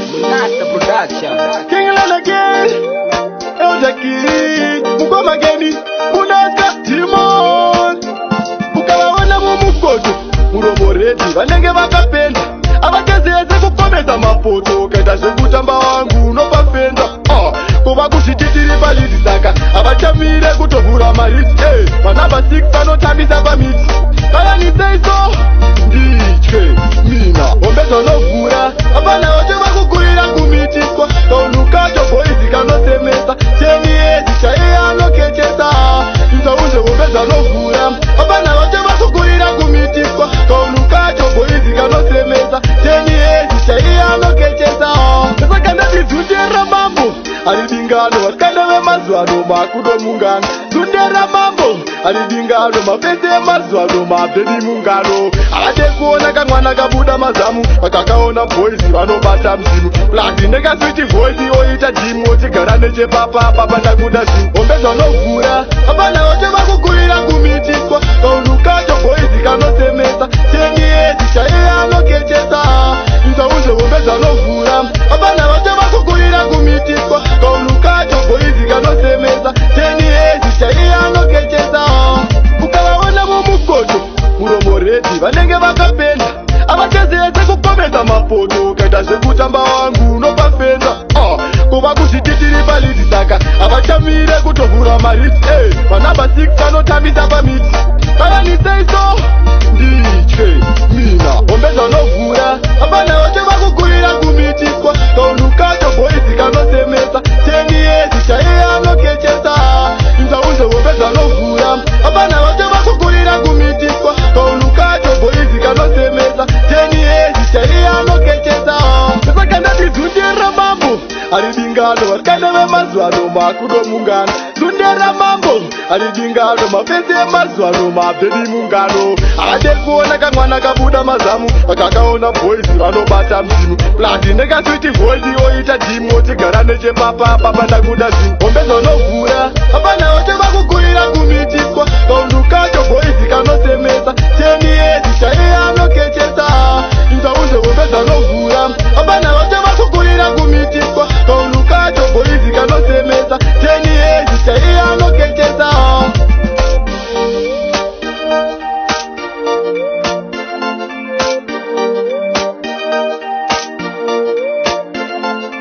Munasta Production. King again, El Jackie, Mukoma Geni, Munasta Timon, Mukawana Mumukoto, Muromoreti, Vanenge Vakapenda, Avakazeze kukomeza mapoto, Kaita zvekutamba wangu unopafenda. Kuva kuzvititiri paliti saka avachamire kutovhura mariti. Manamba 6 anotambisa pamiti. Kana niseiso nditye mina hombe zvanovhura apana vacho vakugurira kumitiswa kaunukacho boizi kanosemesa cheni yezi chaiye anokechesa inzauze hombe zvanovhura apana vacho vakugurira kumitiswa kaunukacho boizi kanosemesa cheni yezi chaiye anokechesa saka ndatidzundera mambo ari dingano vasikanda vemazuva ano makudomungano dzundera mambo ari dingano mapese emazuva ano mabhedi mungano avade kuona kamwana kabuda mazamu vakakaona boisi vanobata mzimu plasi ndekaswiti voisi oita jimu ochigara nechepapa ndakuda zvinhu hombe zvanovhura apana vacho vakugurira kumitiswa kaunukacho boisi kanosemesa cheni yezi chaiye anokechesa inzauze hombe zvanovhura apana vacho vakugurira kumitiswa kaunukacho boisi kanosemesa cheni yezi chaiye anokechesa ukavaona mumukoto muromoreti vanenge vakapenda avachezeze kukomeza mapoto kaita zvekutamba wangu unopafenda kuva kuzvititiri paliti saka avachamire kutovhura mariti. Manamba 6 anotambisa pamiti. Kana niseiso nditye mina hombe zvanovhura apana vacho vakugurira kumitiswa kaunukacho boisi kanosemesa cheni yezi chaiye anokechesa inzauze hombe zvanovhura apana vacho vakugurira kumitiswa kaunukacho boisi kanosemesa cheni yezi chaiye anokechesa saka ndatidzundera mambo ari dingano vasikanda vemazuva ano makudomungano dzundera mambo ari dingano mapese emazuva ano mabhedi mungano avade kuona kamwana kabuda mazamu vakakaona boisi vanobata mzimu plasi ndekaswiti voisi oita jimu ochigara nechepapa ndakuda zvinhu hombe zvanovhura apana vacho vakugurira kumitiswa kaunukacho boisi kanosemesa cheni yezi chaiye anokechesa inzauze hombe zvanovhura apana vacho vakugurira kumitiswa kaunukacho boisi kanosemesa cheni yezi chaiye anokechesa.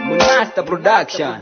Munasta Production.